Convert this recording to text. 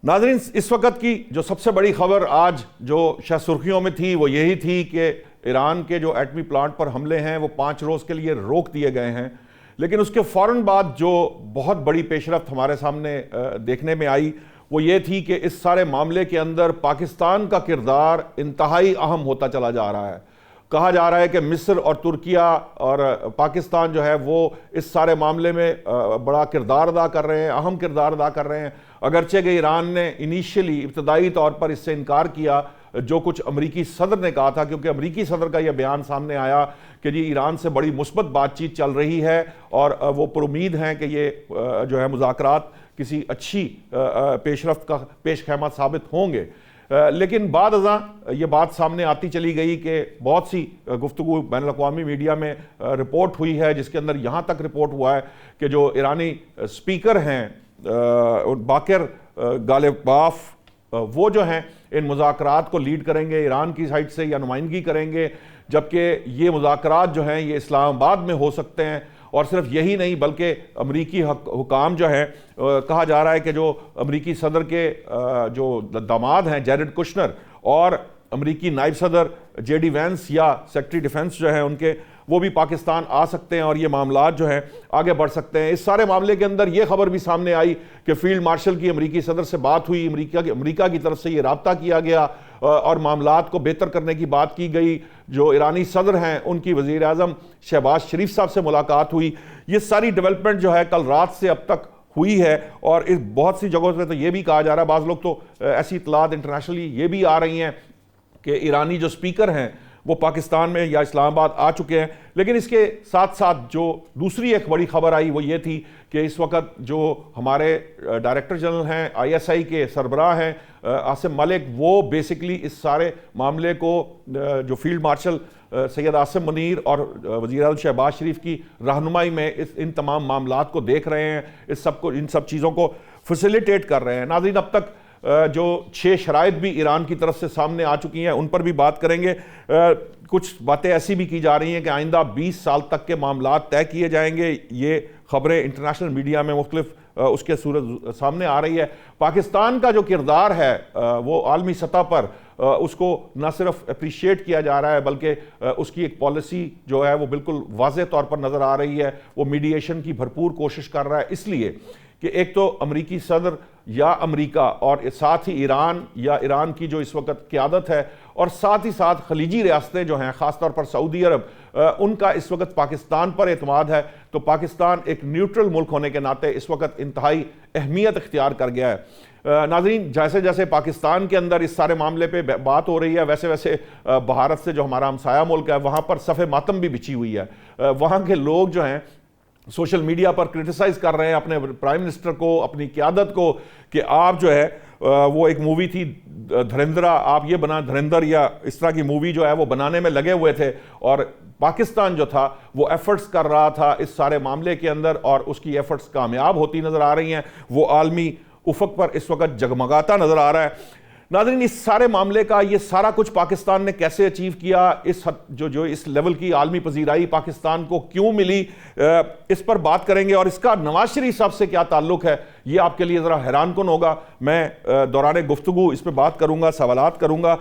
नाज़रीन, इस वक्त की जो सबसे बड़ी खबर आज जो शायद सुर्खियों में थी वो यही थी कि ईरान के जो एटमी प्लांट पर हमले हैं वो 5 रोज़ के लिए रोक दिए गए हैं। लेकिन उसके फ़ौरन बाद जो बहुत बड़ी पेशरफ्त हमारे सामने देखने में आई वो ये थी कि इस सारे मामले के अंदर पाकिस्तान का किरदार इंतहाई अहम होता चला जा रहा है। कहा जा रहा है कि मिस्र और तुर्किया और पाकिस्तान जो है वो इस सारे मामले में बड़ा किरदार अदा कर रहे हैं, अहम किरदार अदा कर रहे हैं। अगरचे कि ईरान ने इनिशियली इब्तदाई तौर पर इससे इनकार किया, जो कुछ अमरीकी सदर ने कहा था, क्योंकि अमरीकी सदर का यह बयान सामने आया कि जी ईरान से बड़ी मुस्बत बातचीत चल रही है और वो पुरुमीद हैं कि ये जो है मुज़ाकरात किसी अच्छी पेशरफ्त का पेशखैमा साबित होंगे। लेकिन बाद अज़ां ये बात सामने आती चली गई कि बहुत सी गुफ्तगू बैनुल-अक़वामी मीडिया में रिपोर्ट हुई है, जिसके अंदर यहाँ तक रिपोर्ट हुआ है कि जो ईरानी स्पीकर हैं बाकर गालिबाफ, वो जो हैं इन मुज़ाकरात को लीड करेंगे, ईरान की साइड से या नुमाइंदगी करेंगे, जबकि ये मुज़ाकरात जो हैं ये इस्लामाबाद में हो सकते हैं। और सिर्फ यही नहीं बल्कि अमरीकी हुकाम जो हैं, कहा जा रहा है कि जो अमरीकी सदर के जो दामाद हैं जैरेड कुशनर और अमरीकी नायब सदर जेडी वैंस या सेक्रेटरी डिफेंस जो हैं उनके, वो भी पाकिस्तान आ सकते हैं और ये मामलात जो हैं आगे बढ़ सकते हैं। इस सारे मामले के अंदर ये खबर भी सामने आई कि फील्ड मार्शल की अमरीकी सदर से बात हुई, अमरीका की तरफ से ये राब्ता किया गया और मामलात को बेहतर करने की बात की गई। जो ईरानी सदर हैं उनकी वज़ीर आज़म शहबाज शरीफ साहब से मुलाकात हुई। ये सारी डेवलपमेंट जो है कल रात से अब तक हुई है और इस बहुत सी जगहों पर तो ये भी कहा जा रहा है, बाज़ लोग तो ऐसी इतलात इंटरनेशनली ये भी आ रही हैं कि ईरानी जो स्पीकर हैं वो पाकिस्तान में या इस्लामाबाद आ चुके हैं। लेकिन इसके साथ साथ जो दूसरी एक बड़ी खबर आई वो ये थी कि इस वक्त जो हमारे डायरेक्टर जनरल हैं ISI के सरबराह हैं आसिम मलिक, वो बेसिकली इस सारे मामले को जो फील्ड मार्शल सैयद आसिम मुनीर और वज़ीर आज़म शहबाज शरीफ की रहनुमाई में इन तमाम मामलात को देख रहे हैं, इन सब चीज़ों को फैसिलिटेट कर रहे हैं। नाज़रीन, अब तक जो 6 शराइत भी ईरान की तरफ से सामने आ चुकी हैं उन पर भी बात करेंगे। कुछ बातें ऐसी भी की जा रही हैं कि आइंदा 20 साल तक के मामलात तय किए जाएंगे। ये खबरें इंटरनेशनल मीडिया में मुख्तलिफ उसके सूरत सामने आ रही है। पाकिस्तान का जो किरदार है वो आलमी सतह पर उसको न सिर्फ अप्रिशिएट किया जा रहा है बल्कि उसकी एक पॉलिसी जो है वो बिल्कुल वाज़ेह तौर पर नज़र आ रही है। वो मीडिएशन की भरपूर कोशिश कर रहा है, इसलिए कि एक तो अमरीकी सदर या अमरीका और साथ ही ईरान या ईरान की जो इस वक्त क़यादत है और साथ ही साथ खलीजी रियासतें जो हैं ख़ासतौर पर सऊदी अरब, उनका इस वक्त पाकिस्तान पर एतमाद है। तो पाकिस्तान एक न्यूट्रल मुल्क होने के नाते इस वक्त इंतहाई अहमियत इख्तियार कर गया है। नाज़रीन, जैसे जैसे पाकिस्तान के अंदर इस सारे मामले पे बात हो रही है वैसे वैसे भारत से जो हमारा हमसाया मुल्क है वहाँ पर सफ़े मातम भी बिछी हुई है। वहाँ के लोग जो हैं सोशल मीडिया पर क्रिटिसाइज़ कर रहे हैं अपने प्राइम मिनिस्टर को, अपनी क़यादत को, कि आप जो है वो एक मूवी थी धुरंधर, आप ये बना धुरंधर या इस तरह की मूवी जो है वो बनाने में लगे हुए थे और पाकिस्तान जो था वो एफर्ट्स कर रहा था इस सारे मामले के अंदर और उसकी एफर्ट्स कामयाब होती नज़र आ रही हैं। वो आलमी उफक पर इस वक्त जगमगाता नज़र आ रहा है। नाज़रीन, इस सारे मामले का ये सारा कुछ पाकिस्तान ने कैसे अचीव किया, जो इस लेवल की आलमी पजीराई पाकिस्तान को क्यों मिली, इस पर बात करेंगे और इसका नवाज शरीफ साहब से क्या ताल्लुक है ये आपके लिए ज़रा हैरान कुन होगा। मैं दौरान गुफ्तगू इस पर बात करूँगा, सवालात करूँगा।